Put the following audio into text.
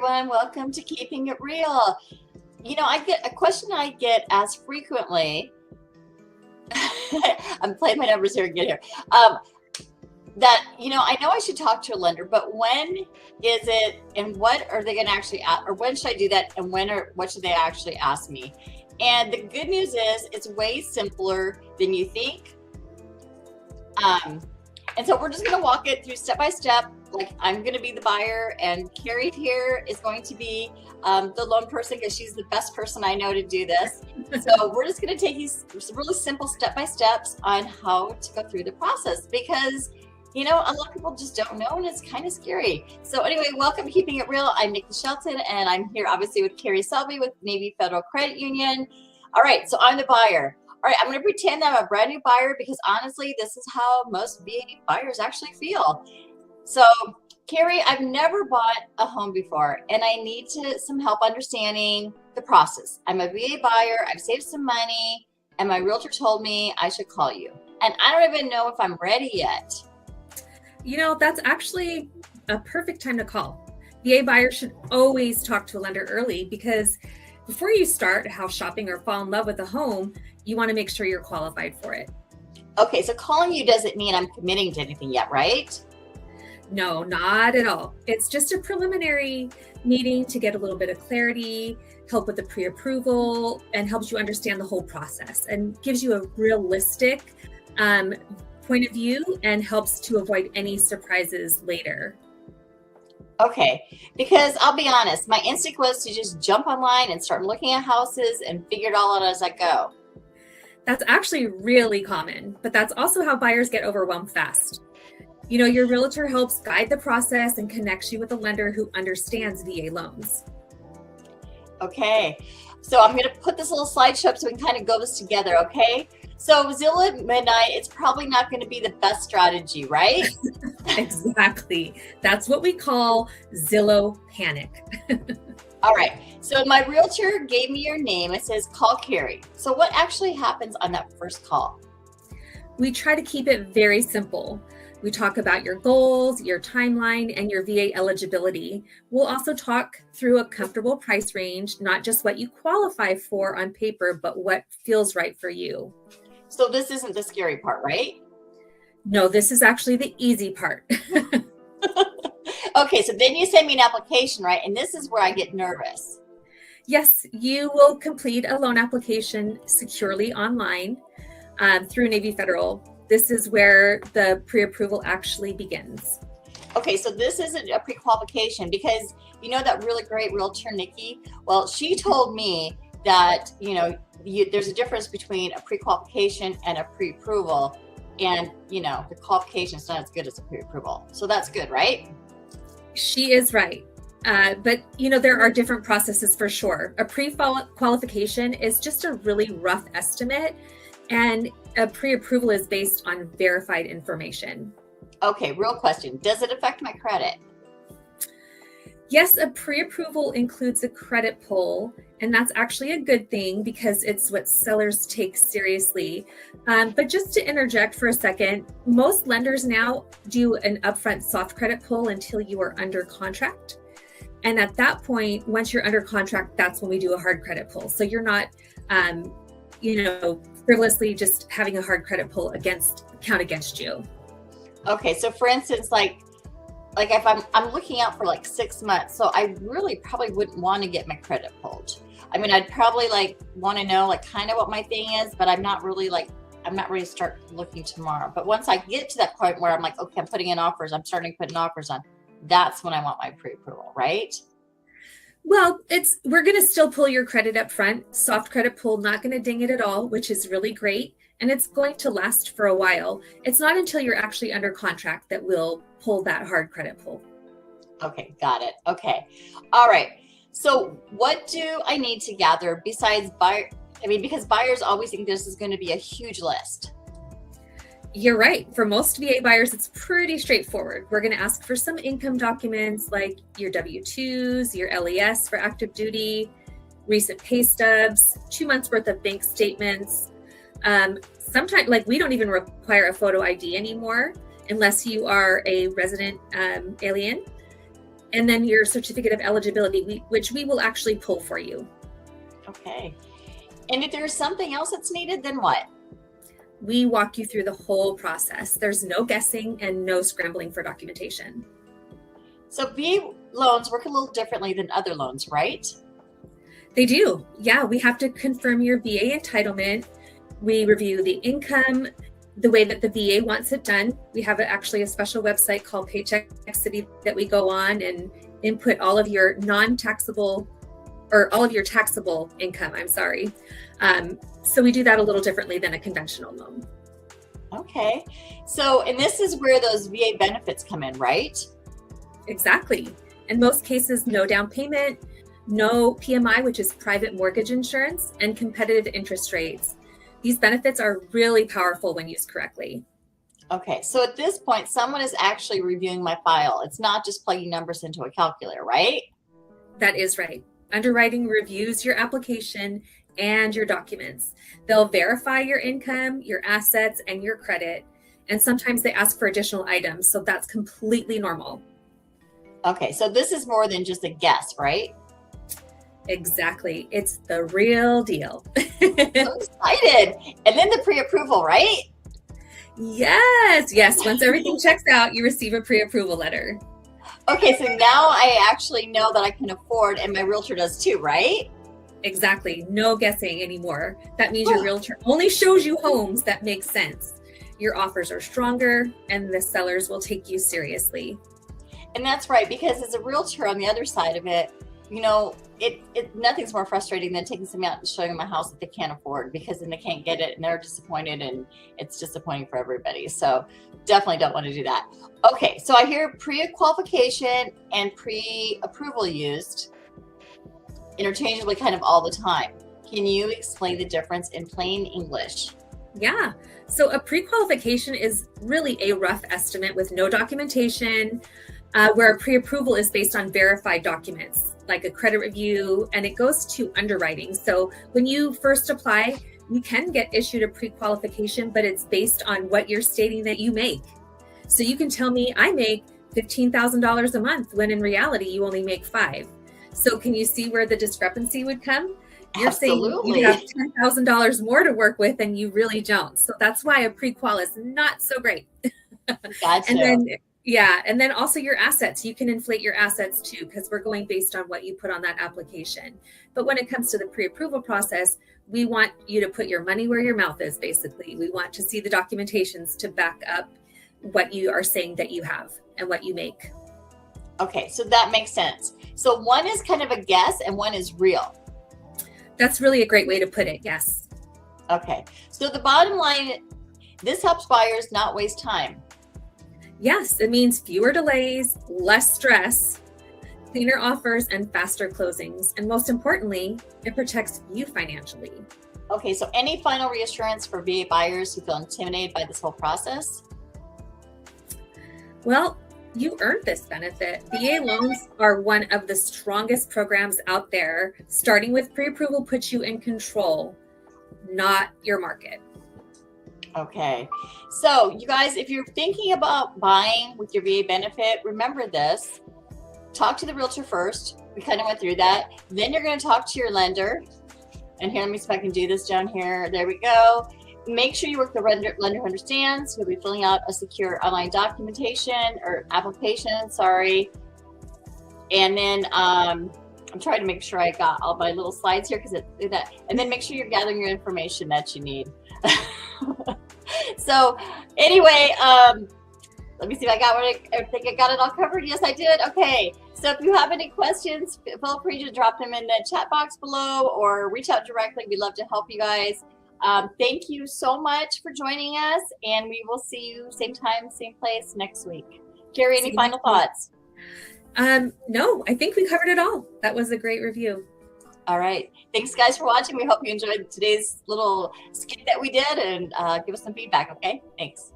everyone. Welcome to Keeping It Real. I get a question I get asked frequently. I'm playing my numbers here again here. I know I should talk to a lender, but when is it and what are they going to actually ask, or when should I do that and what should they actually ask me? And the good news is it's way simpler than you think. And so we're just going to walk it through step by step. Like I'm going to be the buyer and Carrie here is going to be the loan person because she's the best person I know to do this. So we're just going to take these really simple step-by-steps on how to go through the process because, a lot of people just don't know and it's kind of scary. So anyway, welcome to Keeping It Real. I'm Nikki Shelton and I'm here obviously with Carrie Selby with Navy Federal Credit Union. All right, so I'm the buyer. All right, I'm going to pretend I'm a brand new buyer because honestly, this is how most VA buyers actually feel. So, Carrie, I've never bought a home before, and I need some help understanding the process. I'm a VA buyer. I've saved some money, and my realtor told me I should call you. And I don't even know if I'm ready yet. That's actually a perfect time to call. VA buyers should always talk to a lender early because before you start house shopping or fall in love with a home, you want to make sure you're qualified for it. Okay, so calling you doesn't mean I'm committing to anything yet, right? No, not at all. It's just a preliminary meeting to get a little bit of clarity, help with the pre-approval, and helps you understand the whole process and gives you a realistic point of view and helps to avoid any surprises later. Okay, because I'll be honest, my instinct was to just jump online and start looking at houses and figure it all out as I go. That's actually really common, but that's also how buyers get overwhelmed fast. Your realtor helps guide the process and connects you with a lender who understands VA loans. Okay, so I'm going to put this little slideshow up so we can kind of go this together, okay? So Zillow at midnight, it's probably not going to be the best strategy, right? Exactly. That's what we call Zillow panic. All right, so my realtor gave me your name. It says call Carrie. So what actually happens on that first call? We try to keep it very simple. We talk about your goals, your timeline, and your VA eligibility. We'll also talk through a comfortable price range, not just what you qualify for on paper, but what feels right for you. So this isn't the scary part, right? No, this is actually the easy part. Okay, so then you send me an application, right? And this is where I get nervous. Yes, you will complete a loan application securely online through Navy Federal. This is where the pre-approval actually begins. Okay, so this isn't a pre-qualification because that really great realtor, Nikki? Well, she told me that, there's a difference between a pre-qualification and a pre-approval. And, the qualification is not as good as a pre-approval. So that's good, right? She is right. But, there are different processes for sure. A pre-qualification is just a really rough estimate. And a pre-approval is based on verified information. Okay, real question. Does it affect my credit? Yes, a pre-approval includes a credit pull, and that's actually a good thing because it's what sellers take seriously. But just to interject for a second, most lenders now do an upfront soft credit pull until you are under contract. And at that point, once you're under contract, that's when we do a hard credit pull. So you're not, frivolously just having a hard credit pull count against you. Okay, so for instance, like if I'm looking out for like 6 months, so I really probably wouldn't want to get my credit pulled. I mean, I'd probably want to know kind of what my thing is, but I'm not ready to start looking tomorrow. But once I get to that point where I'm like, okay, I'm starting putting offers on, that's when I want my pre-approval, right? Well, we're going to still pull your credit up front. Soft credit pull, not going to ding it at all, which is really great. And it's going to last for a while. It's not until you're actually under contract that we'll pull that hard credit pull. Okay, got it. Okay. All right. So what do I need to gather besides because buyers always think this is going to be a huge list. You're right. For most VA buyers, it's pretty straightforward. We're going to ask for some income documents like your W-2s, your LES for active duty, recent pay stubs, 2 months worth of bank statements. Sometimes, we don't even require a photo ID anymore unless you are a resident alien. and then your certificate of eligibility, which we will actually pull for you. Okay. And if there's something else that's needed, then what? We walk you through the whole process. There's no guessing and no scrambling for documentation. So VA loans work a little differently than other loans, right? They do. Yeah, we have to confirm your VA entitlement. We review the income, the way that the VA wants it done. We have actually a special website called Paycheck City that we go on and input all of your non-taxable or all of your taxable income, so we do that a little differently than a conventional loan. Okay. So, and this is where those VA benefits come in, right? Exactly. In most cases, no down payment, no PMI, which is private mortgage insurance, and competitive interest rates. These benefits are really powerful when used correctly. Okay. So at this point, someone is actually reviewing my file. It's not just plugging numbers into a calculator, right? That is right. Underwriting reviews your application and your documents. They'll verify your income, your assets, and your credit. And sometimes they ask for additional items. So that's completely normal. Okay. So this is more than just a guess, right? Exactly. It's the real deal. So excited. And then the pre-approval, right? Yes. Once everything checks out, you receive a pre-approval letter. Okay. So now I actually know that I can afford, and my realtor does too, right? Exactly. No guessing anymore. That means your realtor only shows you homes that make sense. Your offers are stronger and the sellers will take you seriously. And that's right, because as a realtor on the other side of it, you know, nothing's more frustrating than taking somebody out and showing them a house that they can't afford, because then they can't get it and they're disappointed, and it's disappointing for everybody. So definitely don't want to do that. Okay, so I hear pre-qualification and pre-approval used interchangeably kind of all the time. Can you explain the difference in plain English? Yeah. So a pre-qualification is really a rough estimate with no documentation, where a pre-approval is based on verified documents like a credit review, and it goes to underwriting. So when you first apply, you can get issued a pre-qualification, but it's based on what you're stating that you make. So you can tell me I make $15,000 a month when in reality you only make $5,000. So can you see where the discrepancy would come? You're Absolutely. saying you have $10,000 more to work with and you really don't. So that's why a pre-qual is not so great. Gotcha. And then also your assets. You can inflate your assets too, because we're going based on what you put on that application. But when it comes to the pre-approval process, we want you to put your money where your mouth is, basically. We want to see the documentations to back up what you are saying that you have and what you make. Okay, so that makes sense. So one is kind of a guess and one is real. That's really a great way to put it. Yes. Okay. So the bottom line, this helps buyers not waste time. Yes, it means fewer delays, less stress, cleaner offers, and faster closings. And most importantly, it protects you financially. Okay, so any final reassurance for VA buyers who feel intimidated by this whole process? Well, you earned this benefit. VA loans are one of the strongest programs out there. Starting with pre-approval puts you in control, not your market. Okay. So you guys, if you're thinking about buying with your VA benefit, remember this. Talk to the realtor first. We kind of went through that. Then you're going to talk to your lender. And here, let me see if I can do this down here. There we go. Make sure you work the lender who understands. You'll be filling out a secure online documentation or application, And then I'm trying to make sure I got all my little slides here and then make sure you're gathering your information that you need. So anyway, let me see if I think I got it all covered. Yes, I did. Okay. So if you have any questions, feel free to drop them in the chat box below or reach out directly. We'd love to help you guys. Thank you so much for joining us, and we will see you same time, same place next week. Carrie, any final thoughts? No, I think we covered it all. That was a great review. All right. Thanks, guys, for watching. We hope you enjoyed today's little skit that we did, and give us some feedback, okay? Thanks.